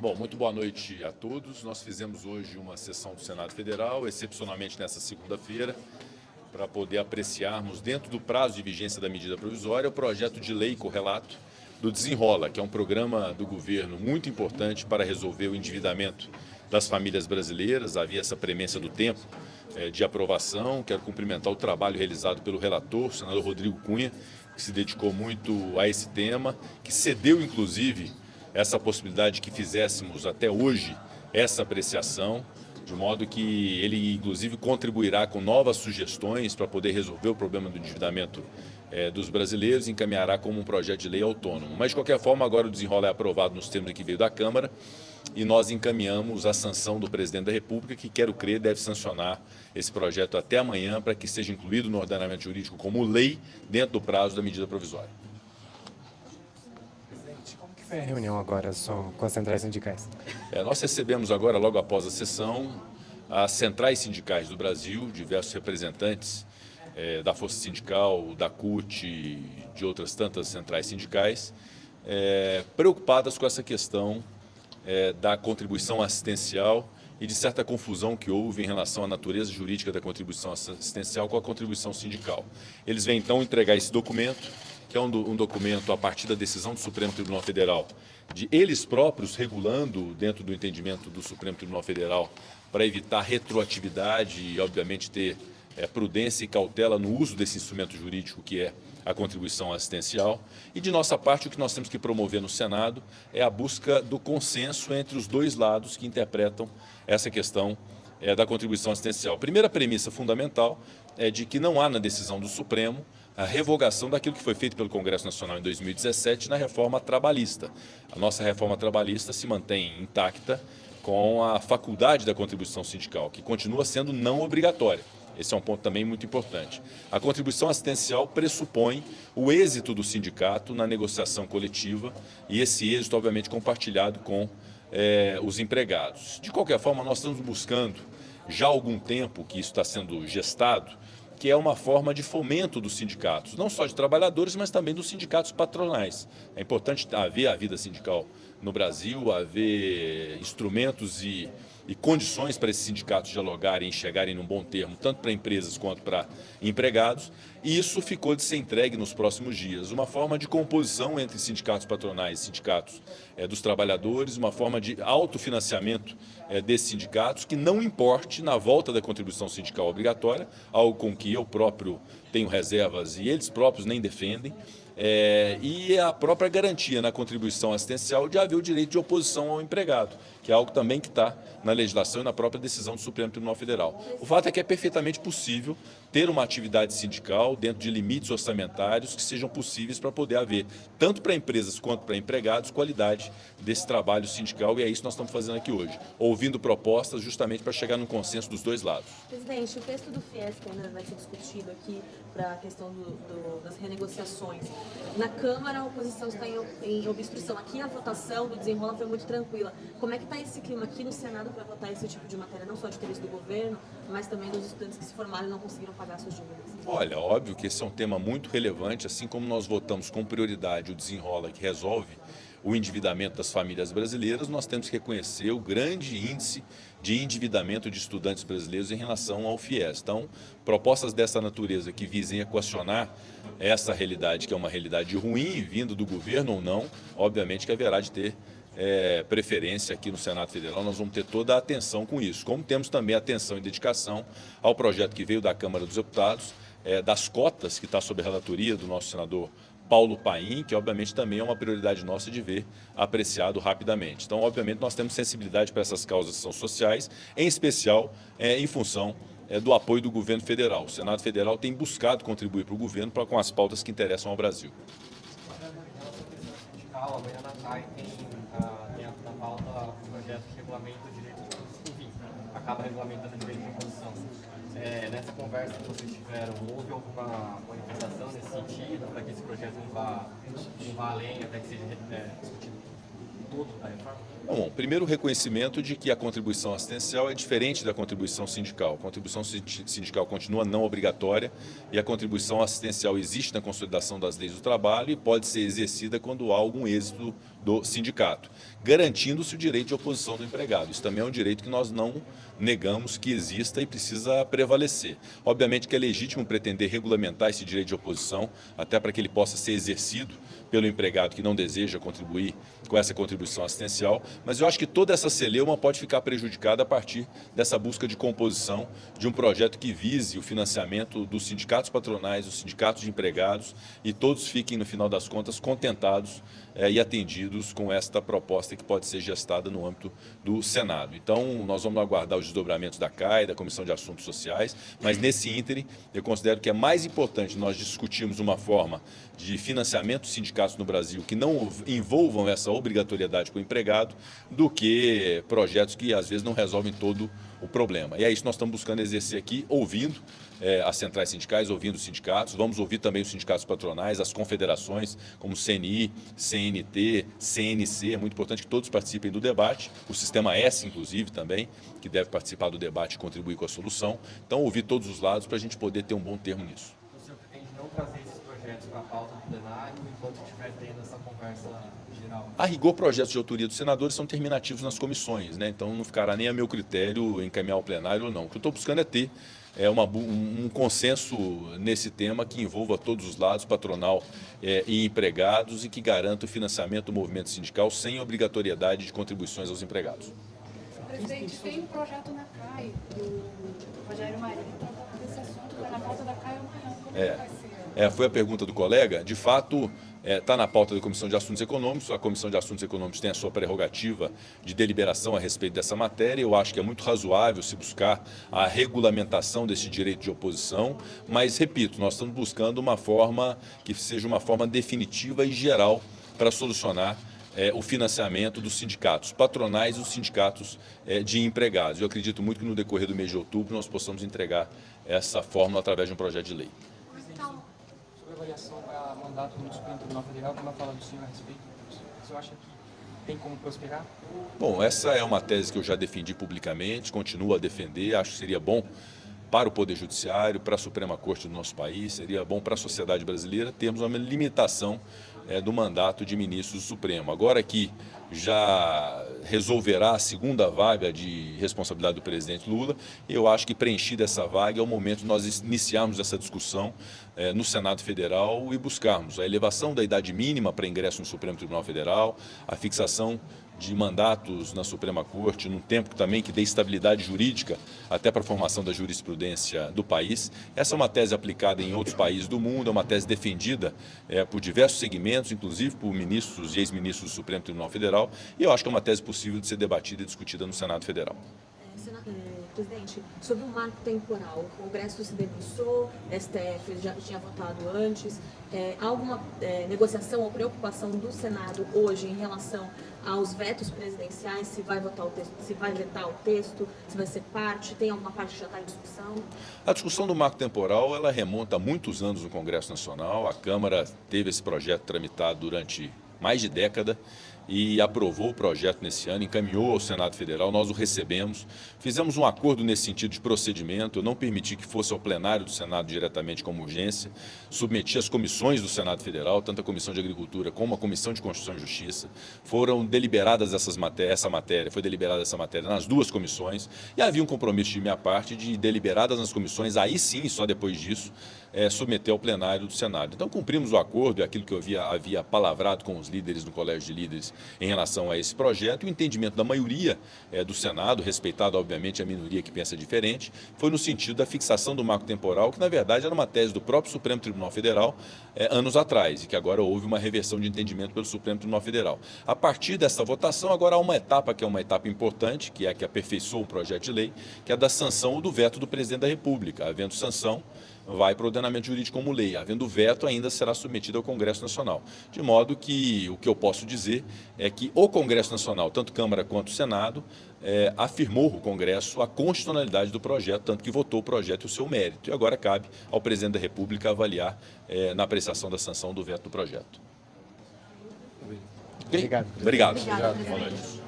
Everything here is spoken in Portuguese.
Bom, muito boa noite a todos. Nós fizemos hoje uma sessão do Senado Federal, excepcionalmente nessa segunda-feira, para poder apreciarmos, dentro do prazo de vigência da medida provisória, o projeto de lei correlato do Desenrola, que é um programa do governo muito importante para resolver o endividamento das famílias brasileiras. Havia essa premência do tempo de aprovação. Quero cumprimentar o trabalho realizado pelo relator, o senador Rodrigo Cunha, que se dedicou muito a esse tema, que cedeu, inclusive, essa possibilidade que fizéssemos até hoje essa apreciação, de modo que ele, inclusive, contribuirá com novas sugestões para poder resolver o problema do endividamento dos brasileiros e encaminhará como um projeto de lei autônomo. Mas, de qualquer forma, agora o Desenrola é aprovado nos termos que veio da Câmara e nós encaminhamos a sanção do presidente da República, que, quero crer, deve sancionar esse projeto até amanhã para que seja incluído no ordenamento jurídico como lei dentro do prazo da medida provisória. Foi a reunião agora com as centrais sindicais? Nós recebemos agora, logo após a sessão, as centrais sindicais do Brasil, diversos representantes da Força Sindical, da CUT e de outras tantas centrais sindicais, preocupadas com essa questão da contribuição assistencial e de certa confusão que houve em relação à natureza jurídica da contribuição assistencial com a contribuição sindical. Eles vêm, então, entregar esse documento, que é um documento a partir da decisão do Supremo Tribunal Federal, de eles próprios regulando dentro do entendimento do Supremo Tribunal Federal para evitar retroatividade e, obviamente, ter prudência e cautela no uso desse instrumento jurídico que é a contribuição assistencial. E, de nossa parte, o que nós temos que promover no Senado é a busca do consenso entre os dois lados que interpretam essa questão da contribuição assistencial. A primeira premissa fundamental é de que não há na decisão do Supremo a revogação daquilo que foi feito pelo Congresso Nacional em 2017 na reforma trabalhista. A nossa reforma trabalhista se mantém intacta com a faculdade da contribuição sindical, que continua sendo não obrigatória. Esse é um ponto também muito importante. A contribuição assistencial pressupõe o êxito do sindicato na negociação coletiva e esse êxito, obviamente, compartilhado com os empregados. De qualquer forma, nós estamos buscando, já há algum tempo que isso está sendo gestado, que é uma forma de fomento dos sindicatos, não só de trabalhadores, mas também dos sindicatos patronais. É importante haver a vida sindical no Brasil, haver instrumentos e condições para esses sindicatos dialogarem e chegarem num bom termo, tanto para empresas quanto para empregados, e isso ficou de ser entregue nos próximos dias. Uma forma de composição entre sindicatos patronais e sindicatos dos trabalhadores, uma forma de autofinanciamento desses sindicatos, que não importe na volta da contribuição sindical obrigatória, algo com que eu próprio tenho reservas e eles próprios nem defendem, e a própria garantia na contribuição assistencial de haver o direito de oposição ao empregado, que é algo também que está na legislação e na própria decisão do Supremo Tribunal Federal. O fato é que é perfeitamente possível ter uma atividade sindical dentro de limites orçamentários que sejam possíveis para poder haver, tanto para empresas quanto para empregados, qualidade desse trabalho sindical, e é isso que nós estamos fazendo aqui hoje, ouvindo propostas justamente para chegar num consenso dos dois lados. Presidente, o texto do FIES que ainda vai ser discutido aqui para a questão das renegociações, na Câmara a oposição está em obstrução. Aqui a votação do Desenrola foi muito tranquila. Como é que está esse clima aqui no Senado para votar esse tipo de matéria, não só de interesse do governo, mas também dos estudantes que se formaram e não conseguiram pagar suas dívidas? Olha, óbvio que esse é um tema muito relevante, assim como nós votamos com prioridade o Desenrola, que resolve o endividamento das famílias brasileiras, nós temos que reconhecer o grande índice de endividamento de estudantes brasileiros em relação ao FIES. Então, propostas dessa natureza que visem equacionar essa realidade, que é uma realidade ruim, vindo do governo ou não, obviamente que haverá de ter preferência aqui no Senado Federal. Nós vamos ter toda a atenção com isso, como temos também atenção e dedicação ao projeto que veio da Câmara dos Deputados, das cotas, que está sob a relatoria do nosso senador Paulo Paim, que obviamente também é uma prioridade nossa de ver apreciado rapidamente. Então, obviamente, nós temos sensibilidade para essas causas que são sociais, em especial em função do apoio do governo federal. O Senado Federal tem buscado contribuir para o governo com as pautas que interessam ao Brasil. Amanhã na tarde tem na pauta o projeto de regulamento do direito de enfim, acaba regulamentando o direito de oposição. Nessa conversa que vocês tiveram, houve alguma manifestação nesse sentido, para que esse projeto não vá além, até que seja discutido todo da reforma? Bom, primeiro o reconhecimento de que a contribuição assistencial é diferente da contribuição sindical. A contribuição sindical continua não obrigatória e a contribuição assistencial existe na consolidação das leis do trabalho e pode ser exercida quando há algum êxito do sindicato, garantindo-se o direito de oposição do empregado. Isso também é um direito que nós não negamos que exista e precisa prevalecer. Obviamente que é legítimo pretender regulamentar esse direito de oposição, até para que ele possa ser exercido pelo empregado que não deseja contribuir com essa contribuição assistencial, mas eu acho que toda essa celeuma pode ficar prejudicada a partir dessa busca de composição de um projeto que vise o financiamento dos sindicatos patronais, dos sindicatos de empregados, e todos fiquem, no final das contas, contentados e atendidos com esta proposta que pode ser gestada no âmbito do Senado. Então, nós vamos aguardar os desdobramentos da CAI, da Comissão de Assuntos Sociais, mas nesse ínterim, eu considero que é mais importante nós discutirmos uma forma de financiamento dos sindicatos no Brasil que não envolvam essa obrigatoriedade para o empregado, do que projetos que às vezes não resolvem todo o problema. E é isso que nós estamos buscando exercer aqui, ouvindo as centrais sindicais, ouvindo os sindicatos. Vamos ouvir também os sindicatos patronais, as confederações, como CNI, CNT, CNC. É muito importante que todos participem do debate, o Sistema S, inclusive, também, que deve participar do debate e contribuir com a solução. Então, ouvir todos os lados para a gente poder ter um bom termo nisso. O senhor pretende não trazer esses projetos para a pauta do plenário enquanto estiver tendo essa conversa geral? A rigor, projetos de autoria dos senadores são terminativos nas comissões, né? Então não ficará nem a meu critério encaminhar ao plenário ou não. O que eu estou buscando é ter um consenso nesse tema que envolva todos os lados, patronal e empregados, e que garanta o financiamento do movimento sindical sem obrigatoriedade de contribuições aos empregados. Presidente, tem um projeto na CAI, do Rogério Marinho, tratando desse assunto, está na pauta da CAI ou não? Como vai ser? Foi a pergunta do colega. De fato, está na pauta da Comissão de Assuntos Econômicos. A Comissão de Assuntos Econômicos tem a sua prerrogativa de deliberação a respeito dessa matéria. Eu acho que é muito razoável se buscar a regulamentação desse direito de oposição, mas, repito, nós estamos buscando uma forma que seja uma forma definitiva e geral para solucionar o financiamento dos sindicatos patronais e dos sindicatos de empregados. Eu acredito muito que no decorrer do mês de outubro nós possamos entregar essa fórmula através de um projeto de lei. Sobre a avaliação a mandato do Supremo Tribunal Federal, como fala do senhor a respeito, o senhor acha que tem como prosperar? Bom, essa é uma tese que eu já defendi publicamente, continuo a defender, acho que seria bom para o Poder Judiciário, para a Suprema Corte do nosso país, seria bom para a sociedade brasileira termos uma limitação do mandato de ministros do Supremo. Agora que já resolverá a segunda vaga de responsabilidade do presidente Lula, eu acho que preenchida essa vaga é o momento de nós iniciarmos essa discussão no Senado Federal e buscarmos a elevação da idade mínima para ingresso no Supremo Tribunal Federal, a fixação de mandatos na Suprema Corte, num tempo que dê estabilidade jurídica até para a formação da jurisprudência do país. Essa é uma tese aplicada em outros países do mundo, é uma tese defendida por diversos segmentos, inclusive por ministros e ex-ministros do Supremo Tribunal Federal, e eu acho que é uma tese possível de ser debatida e discutida no Senado Federal. Presidente, sobre o marco temporal, o Congresso se debruçou, STF já tinha votado antes, há alguma negociação ou preocupação do Senado hoje em relação aos vetos presidenciais, se vai votar o texto, se vai vetar o texto, se vai ser parte, tem alguma parte que já está em discussão? A discussão do marco temporal, ela remonta a muitos anos no Congresso Nacional. A Câmara teve esse projeto tramitado durante mais de década e aprovou o projeto nesse ano, encaminhou ao Senado Federal, nós o recebemos, fizemos um acordo nesse sentido de procedimento, eu não permiti que fosse ao plenário do Senado diretamente como urgência, submeti às comissões do Senado Federal, tanto a Comissão de Agricultura como a Comissão de Constituição e Justiça, foram deliberadas essa matéria, foi deliberada essa matéria nas duas comissões, e havia um compromisso de minha parte de deliberadas nas comissões, aí sim, só depois disso, submeter ao plenário do Senado. Então cumprimos o acordo, é aquilo que eu havia palavrado com os líderes no Colégio de Líderes em relação a esse projeto, e o entendimento da maioria do Senado, respeitado obviamente a minoria que pensa diferente, foi no sentido da fixação do marco temporal, que na verdade era uma tese do próprio Supremo Tribunal Federal anos atrás, e que agora houve uma reversão de entendimento pelo Supremo Tribunal Federal. A partir dessa votação, agora há uma etapa que é uma etapa importante, que é a que aperfeiçoou o projeto de lei, que é a da sanção ou do veto do presidente da República. Havendo sanção, vai para o ordenamento jurídico como lei. Havendo veto, ainda será submetido ao Congresso Nacional. De modo que o que eu posso dizer é que o Congresso Nacional, tanto Câmara quanto Senado, afirmou o Congresso a constitucionalidade do projeto, tanto que votou o projeto e o seu mérito. E agora cabe ao presidente da República avaliar na apreciação da sanção do veto do projeto. Obrigado. Obrigado. Obrigada, presidente.